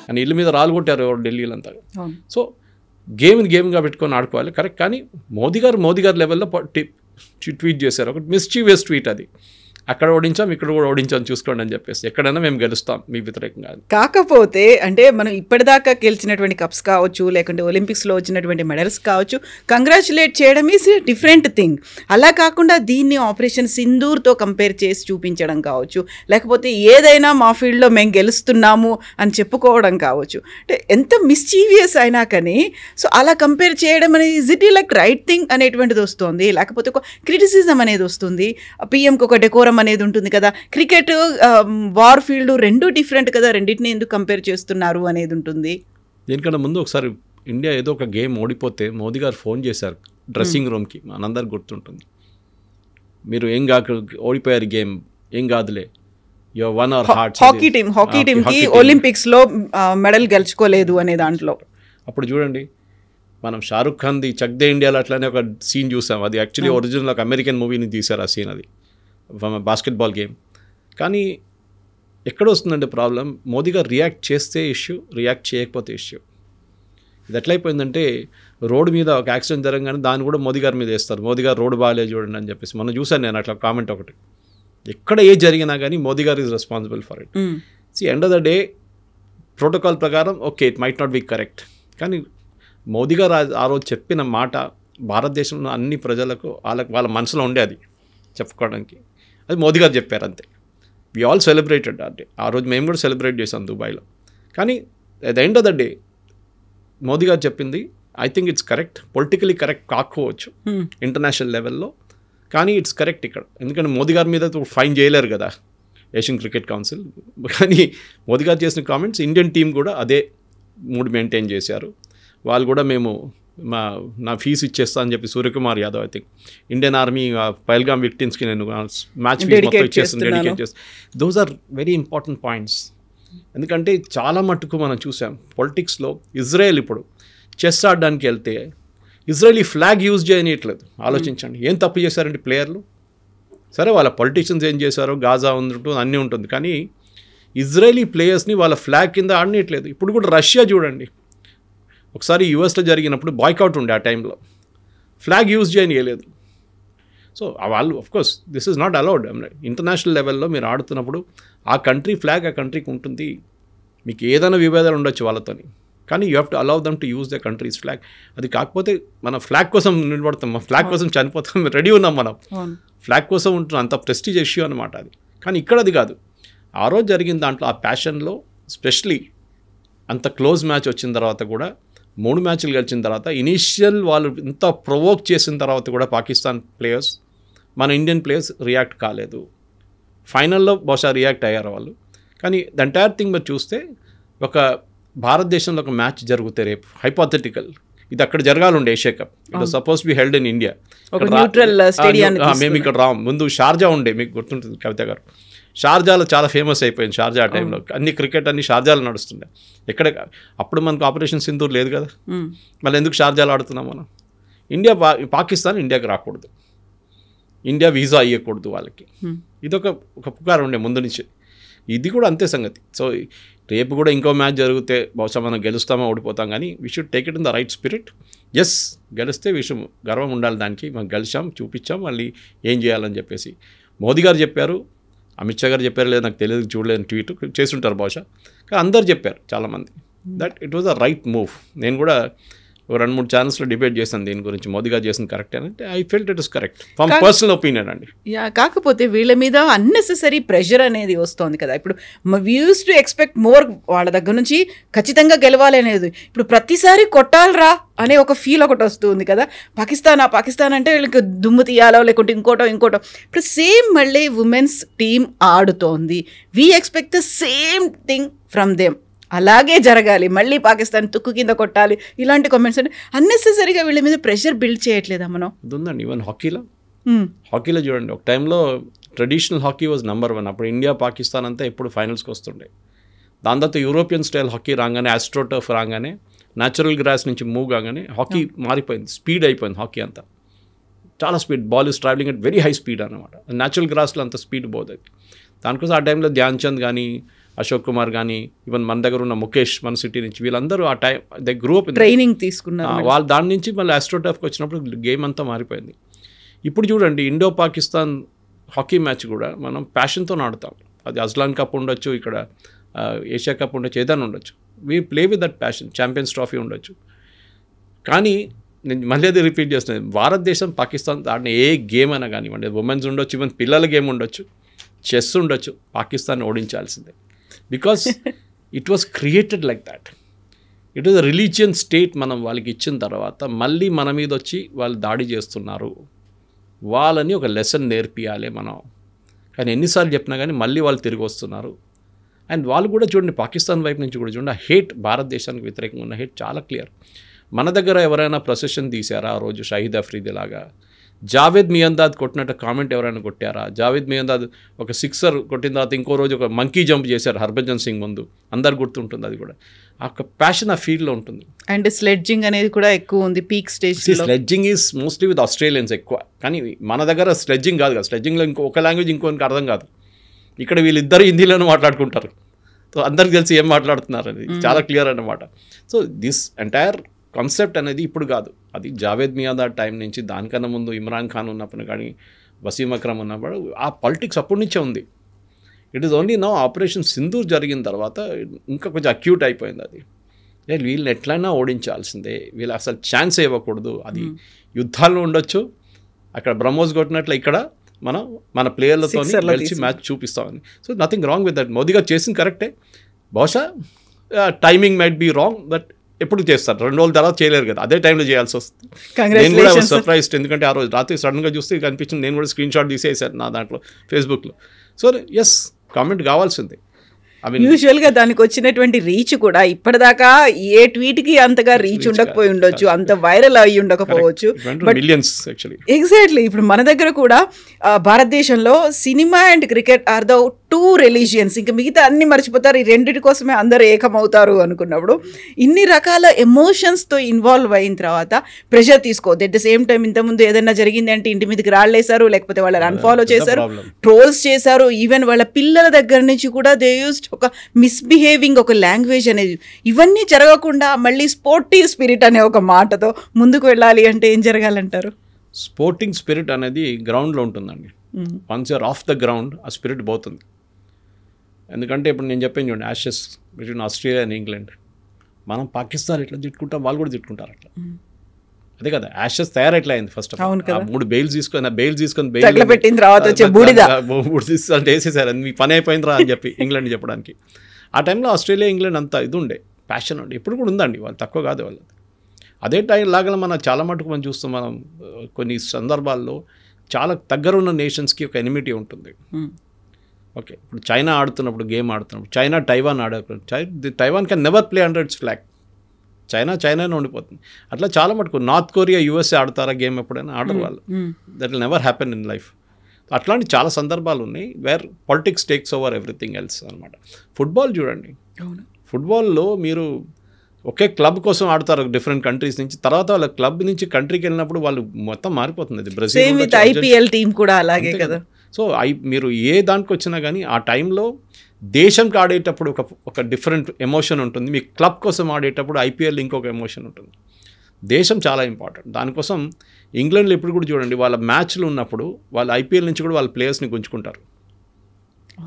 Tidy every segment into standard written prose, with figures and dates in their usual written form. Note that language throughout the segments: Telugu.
అని ఇల్లు మీద రాళ్ళు కొట్టారు ఢిల్లీలో అంతా. సో గేమ్గా పెట్టుకొని ఆడుకోవాలి కరెక్ట్. కానీ మోదీ గారు లెవెల్లో ట్వీట్ చేశారు, ఒక మిస్చీవియస్ ట్వీట్ అది. అక్కడ ఓడించాం, ఇక్కడ కూడా ఓడించాం చూసుకోండి అని చెప్పేసి, ఎక్కడైనా మేము గెలుస్తాం మీ వ్యతిరేకంగా. కాకపోతే అంటే మనం ఇప్పటిదాకా గెలిచినటువంటి కప్స్ కావచ్చు, లేకుంటే ఒలింపిక్స్లో వచ్చినటువంటి మెడల్స్ కావచ్చు, కంగ్రాచులేట్ చేయడం ఈజ్ డిఫరెంట్ థింగ్. అలా కాకుండా దీన్ని ఆపరేషన్ సింధూర్తో కంపేర్ చేసి చూపించడం కావచ్చు, లేకపోతే ఏదైనా మా ఫీల్డ్లో మేము గెలుస్తున్నాము అని చెప్పుకోవడం కావచ్చు. అంటే ఎంత మిస్చీవియస్ అయినా కానీ సో అలా కంపేర్ చేయడం అనేది is it like right thing అనేటువంటిది వస్తుంది, లేకపోతే ఒక క్రిటిసిజం అనేది వస్తుంది. పిఎంకి ఒక డెకోరం అనేది ఉంటుంది కదా, క్రికెట్ వార్ ఫీల్డ్ రెండు డిఫరెంట్ కదా, రెండింటిని ఎందుకు కంపేర్ చేస్తున్నారు అనేది ఉంటుంది. దీనికన్నా ముందు ఒకసారి ఇండియా ఏదో ఒక గేమ్ ఓడిపోతే మోదీ గారు ఫోన్ చేశారు డ్రెస్సింగ్ రూమ్కి, మనందరికి గుర్తుంటుంది. మీరు ఏం కాక ఓడిపోయారు గేమ్, ఏం కాదులే, హాకీ టీమ్కి ఒలింపిక్స్లో మెడల్ గెలుచుకోలేదు అనే దాంట్లో. అప్పుడు చూడండి, మనం షారుఖ్ ఖాన్ది చక్ దే ఇండియాలో అట్లానే ఒక సీన్ చూసాం. అది యాక్చువల్లీ ఒరిజినల్ ఒక అమెరికన్ మూవీని తీశారు ఆ సీన్, అది బాస్కెట్బాల్ గేమ్. కానీ ఎక్కడ వస్తుందంటే ప్రాబ్లం, మోదీ గారు రియాక్ట్ చేస్తే ఇష్యూ, రియాక్ట్ చేయకపోతే ఇష్యూ. ఇది ఎట్లయిపోయిందంటే రోడ్డు మీద ఒక యాక్సిడెంట్ జరగగానే దాన్ని కూడా మోదీ గారి మీద వేస్తారు, మోదీ గారు రోడ్డు బాగాలేదు చూడండి అని చెప్పేసి. మనం చూసాను నేను అట్లా కామెంట్ ఒకటి. ఎక్కడ ఏ జరిగినా కానీ Modi garu is responsible for it. End of the day protocol ప్రకారం okay it might not be correct, కానీ మోదీ గారు ఆ రోజు చెప్పిన మాట భారతదేశంలో అన్ని ప్రజలకు వాళ్ళ మనసులో ఉండే అది చెప్పుకోవడానికి. అది మోదీ గారు చెప్పారు అంతే. వి ఆల్ సెలబ్రేటెడ్ అంటే ఆ రోజు మేము కూడా సెలబ్రేట్ చేసాం దుబాయ్లో. కానీ at the end of the day Modi గారు చెప్పింది I think it's correct. Politically correct కాకపోవచ్చు ఇంటర్నేషనల్ లెవెల్లో, కానీ ఇట్స్ కరెక్ట్ ఇక్కడ. ఎందుకంటే మోదీ గారి మీద ఫైన్ చేయలేరు కదా ఏషియన్ క్రికెట్ కౌన్సిల్. కానీ మోదీ గారు చేసిన కామెంట్స్ ఇండియన్ టీం కూడా అదే మూడ్ మెయింటైన్ చేశారు. వాళ్ళు కూడా మేము నా ఫీజు ఇచ్చేస్తా అని చెప్పి Suryakumar Yadav I think Indian army Pahalgam విక్టిమ్స్కి నేను మ్యాచ్ ఫీజు మొత్తం ఇచ్చేస్తాను, డెడికేట్ చేస్తాను. Those are very important points. ఎందుకంటే చాలా మట్టుకు మనం చూసాం పొలిటిక్స్లో ఇజ్రాయెల్ ఇప్పుడు చెస్ ఆడడానికి వెళ్తే ఇజ్రాయలీ ఫ్లాగ్ యూజ్ చేయనియట్లేదు. ఆలోచించండి, ఏం తప్పు చేశారంటే ప్లేయర్లు. సరే వాళ్ళ పొలిటీషియన్స్ ఏం చేశారో గాజా ఉంటుంది అన్నీ ఉంటుంది, కానీ ఇజ్రాయలీ ప్లేయర్స్ని వాళ్ళ ఫ్లాగ్ కింద ఆడనియట్లేదు. ఇప్పుడు కూడా రష్యా చూడండి, ఒకసారి యూఎస్లో జరిగినప్పుడు బాయ్కౌట్ ఉండే, ఆ టైంలో ఫ్లాగ్ యూజ్ చేయనియలేదు. సో వాళ్ళు of course this is not allowed. International లెవెల్లో మీరు ఆడుతున్నప్పుడు ఆ కంట్రీ ఫ్లాగ్ ఆ కంట్రీకి ఉంటుంది. మీకు ఏదైనా విభేదాలు ఉండొచ్చు వాళ్ళతోని, కానీ you have to allow them to use the countries flag. అది కాకపోతే మన ఫ్లాగ్ కోసం నిలబడతాం, మన ఫ్లాగ్ కోసం చనిపోతాం, రెడీ ఉన్నాం మనం, ఫ్లాగ్ కోసం ఉంటున్నాం, అంత ప్రెస్టీజ్ ఇష్యూ అనమాట అది. కానీ ఇక్కడ అది కాదు. ఆ రోజు జరిగిన దాంట్లో ఆ ప్యాషన్లో స్పెషలీ అంత క్లోజ్ మ్యాచ్ వచ్చిన తర్వాత కూడా 3 మ్యాచ్లు గెలిచిన తర్వాత ఇనీషియల్ వాళ్ళు ఇంత ప్రొవోక్ చేసిన తర్వాత కూడా పాకిస్తాన్ ప్లేయర్స్ మన ఇండియన్ ప్లేయర్స్ రియాక్ట్ కాలేదు. ఫైనల్లో బహుశా రియాక్ట్ అయ్యారు వాళ్ళు. కానీ ద ఎంటైర్ థింగ్ మీరు చూస్తే ఒక భారతదేశంలో ఒక మ్యాచ్ జరిగితే రేపు హైపోథెటికల్ ఇది అక్కడ జరగాలండి Asia cup, it suppose be held in India. మేము ఇక్కడ రాం, ముందు షార్జా ఉండే, మీకు గుర్తుంటుంది కవిత గారు, షార్జాలో చాలా ఫేమస్ అయిపోయింది. షార్జా టైంలో అన్ని క్రికెట్ అన్ని షార్జాలో నడుస్తుండే. ఎక్కడ అప్పుడు మనకు ఆపరేషన్ సింధూర్ లేదు కదా, మళ్ళీ ఎందుకు షార్జాలో ఆడుతున్నాం మనం. ఇండియా పాకిస్తాన్ ఇండియాకి రాకూడదు, ఇండియా వీసా ఇవ్వకూడదు వాళ్ళకి, ఇదొక పుకారు ఉండే ముందు నుంచి. ఇది కూడా అంతే సంగతి. సో రేపు కూడా ఇంకో మ్యాచ్ జరిగితే బహుశా మనం గెలుస్తామో ఓడిపోతాం, కానీ we should take it in the right spirit. Yes గెలిస్తే విషయం గర్వం ఉండాలి దానికి, మనం గెలిచాం చూపించాం, మళ్ళీ ఏం చేయాలని చెప్పేసి మోదీ గారు చెప్పారు, అమిత్ షా గారు చెప్పారు లేదు నాకు తెలియదు, చూడలేని ట్వీట్ చేస్తుంటారు బహుశా, కానీ అందరు చెప్పారు చాలామంది that it was the right move. నేను కూడా 2-3 ఛానల్స్లో డిబేట్ చేశాను దీని గురించి, మోదీ గారు చేసిన కరెక్ట్ అంటే I felt it is correct from personal opinion అండి. కాకపోతే వీళ్ళ మీద అన్నెసెసరీ ప్రెషర్ అనేది వస్తుంది కదా. ఇప్పుడు we use to expect more, వాళ్ళ దగ్గర నుంచి ఖచ్చితంగా గెలవాలి అనేది. ఇప్పుడు ప్రతిసారి కొట్టాలరా అనే ఒక ఫీల్ ఒకటి వస్తుంది కదా. పాకిస్తాన్ అంటే వీళ్ళకి దుమ్ము తీయాలో లేకుంటే ఇంకోటో. ఇప్పుడు సేమ్ మళ్ళీ ఉమెన్స్ టీమ్ ఆడుతోంది, we expect the same thing from them, అలాగే జరగాలి, మళ్ళీ పాకిస్తాన్ తుక్కు కింద కొట్టాలి, ఇలాంటి కామెంట్స్ అంటే అన్నెసెసరీగా వీళ్ళ మీద ప్రెషర్ బిల్డ్ చేయట్లేదా మనం? ఉందండి. ఈవెన్ హాకీలో చూడండి, ఒక టైంలో ట్రెడిషనల్ హాకీ వాజ్ నెంబర్ 1. అప్పుడు ఇండియా పాకిస్తాన్ అంతా ఎప్పుడు ఫైనల్స్కి వస్తుండే. దాని తర్వాత యూరోపియన్ స్టైల్ హాకీ రాగానే, ఆస్ట్రోటర్ఫ్ రాగానే, న్యాచురల్ గ్రాస్ నుంచి మూవ్ కాగానే హాకీ మారిపోయింది, స్పీడ్ అయిపోయింది హాకీ అంతా, చాలా speed, ball is travelling at very high speed అనమాట. న్యాచురల్ గ్రాస్లో అంత స్పీడ్ పోతుంది. దానికోసం ఆ టైంలో ధ్యాన్ చంద్ కానీ అశోక్ కుమార్ కానీ ఈవెన్ మన దగ్గర ఉన్న ముఖేష్ మన సిటీ నుంచి వీళ్ళందరూ ఆ time they grew up training తీసుకున్నారు. వాళ్ళు దాని నుంచి మళ్ళీ ఆస్ట్రోటర్ఫ్కి వచ్చినప్పుడు గేమ్ అంతా మారిపోయింది. ఇప్పుడు చూడండి ఇండో పాకిస్తాన్ హాకీ మ్యాచ్ కూడా మనం ప్యాషన్తో ఆడతాం. అది అజ్లాన్ కప్ ఉండొచ్చు, ఇక్కడ ఏషియా కప్ ఉండొచ్చు, ఏదైనా ఉండొచ్చు. We play with that passion. Champions trophy ఉండొచ్చు. కానీ నేను మళ్ళీ అది రిపీట్ చేస్తున్నాను, భారతదేశం పాకిస్తాన్ ఆడిన ఏ గేమ్ అయినా కానివ్వండి, ఉమెన్స్ ఉండొచ్చు, ఈవెన్ పిల్లల గేమ్ ఉండొచ్చు, చెస్ ఉండొచ్చు, పాకిస్తాన్ ఓడించాల్సిందే. Because it was created like that. It was a religion state. మనం వాళ్ళకి ఇచ్చిన తర్వాత మళ్ళీ మన మీద వచ్చి వాళ్ళు దాడి చేస్తున్నారు, వాళ్ళని ఒక లెసన్ నేర్పియాలి మనం. కానీ ఎన్నిసార్లు చెప్పినా కానీ మళ్ళీ వాళ్ళు తిరిగి వస్తున్నారు. అండ్ వాళ్ళు కూడా చూడండి, పాకిస్తాన్ వైపు నుంచి కూడా చూడండి, ఆ హేట్, భారతదేశానికి వ్యతిరేకంగా ఉన్న హేట్ చాలా క్లియర్. మన దగ్గర ఎవరైనా ప్రొసెషన్ తీశారా ఆ రోజు షాహిద్ అఫ్రీది లాగా? జావేద్ మియందాద్ కొట్టినట్టు కామెంట్ ఎవరైనా కొట్టారా? జావేద్ మియందాద్ ఒక సిక్సర్ కొట్టిన తర్వాత ఇంకో రోజు ఒక మంకీ జంప్ చేశారు హర్భజన్ సింగ్ ముందు, అందరు గుర్తుంటుంది. అది కూడా ఆ ఒక ప్యాషన్ ఆ ఫీల్డ్లో ఉంటుంది. అండ్ స్లెడ్జింగ్ అనేది కూడా ఎక్కువ ఉంది peak stage. Sledging is mostly with Australians ఎక్కువ. కానీ మన దగ్గర స్లెడ్జింగ్ కాదు కదా, స్లెడ్జింగ్లో ఇంకొక లాంగ్వేజ్ ఇంకొకరికి అర్థం కాదు. ఇక్కడ వీళ్ళిద్దరు హిందీలోనే మాట్లాడుకుంటారు. సో అందరికి తెలిసి ఏం మాట్లాడుతున్నారు అనేది చాలా క్లియర్ అన్నమాట. సో దిస్ ఎంటైర్ కాన్సెప్ట్ అనేది ఇప్పుడు కాదు, అది జావేద్ మియాందాద్ టైం నుంచి, దానికన్నా ముందు ఇమ్రాన్ ఖాన్ ఉన్నప్పుడు కానీ, వసీం అక్రమ్ ఉన్నప్పుడు ఆ పాలిటిక్స్ అప్పటి నుంచే ఉంది. It is only now operation Sindoor జరిగిన తర్వాత ఇంకా కొంచెం అక్యూట్ అయిపోయింది. అది వీళ్ళని ఎట్లయినా ఓడించాల్సిందే, వీళ్ళు అసలు ఛాన్స్ ఇవ్వకూడదు. అది యుద్ధాల్లో ఉండొచ్చు, అక్కడ బ్రహ్మోస్ కొట్టినట్లు ఇక్కడ మనం మన ప్లేయర్లతో గెలిచి మ్యాచ్ చూపిస్తామని. So nothing wrong with that. Modi garu చేసింది కరెక్టే. బహుశా timing might be wrong, but ఎప్పుడు చేస్తారు, 2 రోజుల తర్వాత చేయలేరు కదా, అదే టైంలో చేయాల్సి వస్తుంది. నేను కూడా సర్ప్రైజ్డ్, ఎందుకంటే ఆ రోజు రాత్రి సడన్గా చూస్తే కనిపించింది. నేను కూడా స్క్రీన్ షాట్ తీసేసాను నా దాంట్లో ఫేస్బుక్లో. సో ఎస్, కామెంట్ కావాల్సిందే. యూజువల్గా దానికి వచ్చినటువంటి రీచ్ కూడా ఇప్పటిదాకా ఏ ట్వీట్కి అంతగా రీచ్ ఉండకపోయి ఉండొచ్చు, అంత వైరల్ అయ్యి ఉండకపోవచ్చు. ఎగ్జాక్ట్లీ. ఇప్పుడు మన దగ్గర కూడా భారతదేశంలో cinema and cricket or the 2 religions. ఇంకా మిగతా అన్ని మర్చిపోతారు, ఈ రెండింటి కోసమే అందరూ ఏకమవుతారు అనుకున్నప్పుడు ఇన్ని రకాల ఎమోషన్స్తో ఇన్వాల్వ్ అయిన తర్వాత ప్రెషర్ తీసుకోవద్దు. ఎట్ ద సేమ్ టైం ఇంతకుముందు ఏదైనా జరిగింది అంటే ఇంటి మీదకి రాళ్ళేశారు, లేకపోతే వాళ్ళని అన్ఫాలో చేశారు, ట్రోల్స్ చేశారు. ఈవెన్ వాళ్ళ పిల్లల దగ్గర నుంచి కూడా దే యూస్డ్ ఒక మిస్బిహేవింగ్, ఒక లాంగ్వేజ్ అనేది. ఇవన్నీ జరగకుండా మళ్ళీ స్పోర్టివ్ స్పిరిట్ అనే ఒక మాటతో ముందుకు వెళ్ళాలి అంటే ఏం జరగాలంటారు? స్పోర్టింగ్ స్పిరిట్ అనేది గ్రౌండ్లో ఉంటుందండి. Once you're off the ground ఆ స్పిరిట్ పోతుంది. ఎందుకంటే ఇప్పుడు నేను చెప్పాను చూడండి, Ashes between Australia and England, మనం పాకిస్తాన్ ఎట్లా తిట్టుకుంటాం, వాళ్ళు కూడా తిట్టుకుంటారు అట్లా. అదే కదా, యాషెస్ తయారెట్లా అయింది. ఫస్ట్ ఆఫ్ ఆల్ 3 బెయిల్స్ తీసుకొని పెట్టిన తర్వాత అంటే వేసేసారు, మీ పని అయిపోయిందిరా అని చెప్పి ఇంగ్లాండ్ చెప్పడానికి. ఆ టైంలో ఆస్ట్రేలియా ఇంగ్లాండ్ అంతా ఇది ఉండే, ప్యాషన్ ఉండే. ఇప్పుడు కూడా ఉందండి, వాళ్ళు తక్కువ కాదు వాళ్ళు. అదే టైం లాగా మనం చాలా మటుకు మనం చూస్తాం. మనం కొన్ని సందర్భాల్లో చాలా దగ్గర ఉన్న నేషన్స్కి ఒక ఎనిమిటీ ఉంటుంది. ఓకే, ఇప్పుడు చైనా ఆడుతున్నప్పుడు, గేమ్ ఆడుతున్నప్పుడు, China Taiwan Taiwan can never play under its flag. చైనానే ఉండిపోతుంది. అట్లా చాలా మటుకు నార్త్ కొరియా, యూఎస్ఏ ఆడతారా గేమ్ ఎప్పుడైనా? ఆడరు వాళ్ళు. That will never happen in life. అట్లాంటి చాలా సందర్భాలు ఉన్నాయి where politics takes over everything else అనమాట. ఫుట్బాల్ చూడండి, ఫుట్బాల్లో మీరు ఒకే క్లబ్ కోసం ఆడతారు డిఫరెంట్ కంట్రీస్ నుంచి, తర్వాత వాళ్ళ క్లబ్ నుంచి కంట్రీకి వెళ్ళినప్పుడు వాళ్ళు మొత్తం మారిపోతుంది. అది బ్రెజిల్ ఐపీఎల్ టీం కూడా అలాగే కదా. సో మీరు ఏ దానికి వచ్చినా కానీ ఆ టైంలో దేశంకి ఆడేటప్పుడు ఒక డిఫరెంట్ ఎమోషన్ ఉంటుంది. మీ క్లబ్ కోసం ఆడేటప్పుడు ఐపీఎల్ ఇంకొక ఎమోషన్ ఉంటుంది. దేశం చాలా ఇంపార్టెంట్. దానికోసం ఇంగ్లాండ్లో ఇప్పుడు కూడా చూడండి, వాళ్ళ మ్యాచ్లు ఉన్నప్పుడు వాళ్ళు ఐపీఎల్ నుంచి కూడా వాళ్ళ ప్లేయర్స్ని గుంజుకుంటారు.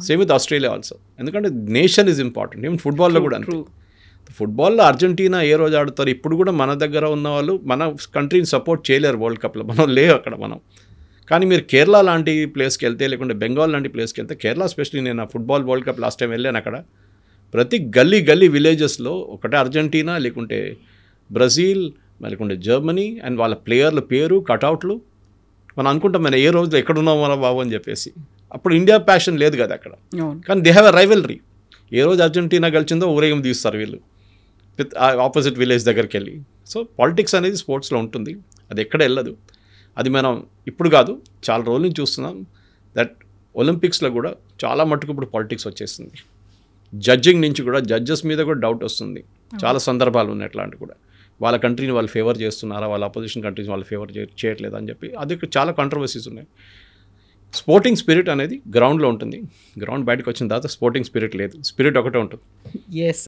సేమ్ విత్ ఆస్ట్రేలియా ఆల్సో, ఎందుకంటే నేషన్ ఈజ్ ఇంపార్టెంట్. ఈవెన్ ఫుట్బాల్లో కూడా అంతే. ఫుట్బాల్లో అర్జెంటీనా ఏ రోజు ఆడుతారు, ఇప్పుడు కూడా మన దగ్గర ఉన్న వాళ్ళు మన కంట్రీని సపోర్ట్ చేయలేరు వరల్డ్ కప్లో, మనం లేవు అక్కడ మనం. కానీ మీరు కేరళ లాంటి ప్లేస్కి వెళ్తే, లేకుంటే బెంగాల్ లాంటి ప్లేస్కి వెళ్తే, కేరళ స్పెషల్లీ, నేను ఆ football world cup last time వెళ్ళాను, అక్కడ ప్రతి గల్లీ విలేజెస్లో ఒకటే అర్జెంటీనా, లేకుంటే బ్రెజిల్, లేకుంటే జర్మనీ, అండ్ వాళ్ళ ప్లేయర్ల పేరు కటౌట్లు. మనం అనుకుంటాం మనం ఏ రోజులో ఎక్కడున్నాం మన బాబు అని చెప్పేసి. అప్పుడు ఇండియా ప్యాషన్ లేదు కదా అక్కడ, కానీ దే హ్యావ్ ఎ రైవల్రీ. ఏ రోజు అర్జెంటీనా గెలిచిందో ఊరేగం తీస్తారు వీళ్ళు విత్ ఆపోజిట్ విలేజ్ దగ్గరికి వెళ్ళి. సో పాలిటిక్స్ అనేది స్పోర్ట్స్లో ఉంటుంది, అది ఎక్కడ వెళ్ళదు. అది మనం ఇప్పుడు కాదు, చాలా రోజుల నుంచి చూస్తున్నాం. దట్ ఒలింపిక్స్లో కూడా చాలా మటుకు ఇప్పుడు పాలిటిక్స్ వచ్చేస్తుంది. జడ్జింగ్ నుంచి కూడా, జడ్జెస్ మీద కూడా డౌట్ వస్తుంది. చాలా సందర్భాలు ఉన్నాయి అట్లాంటి కూడా. వాళ్ళ కంట్రీని వాళ్ళు ఫేవర్ చేస్తున్నారా, వాళ్ళ అపోజిషన్ కంట్రీని వాళ్ళు ఫేవర్ చేయట్లేదు అని చెప్పి అది చాలా కాంట్రవర్సీస్ ఉన్నాయి. స్పోర్టింగ్ స్పిరిట్ అనేది గ్రౌండ్లో ఉంటుంది. గ్రౌండ్ బయటకు వచ్చిన తర్వాత స్పోర్టింగ్ స్పిరిట్ లేదు, స్పిరిట్ ఒకటే ఉంటుంది. ఎస్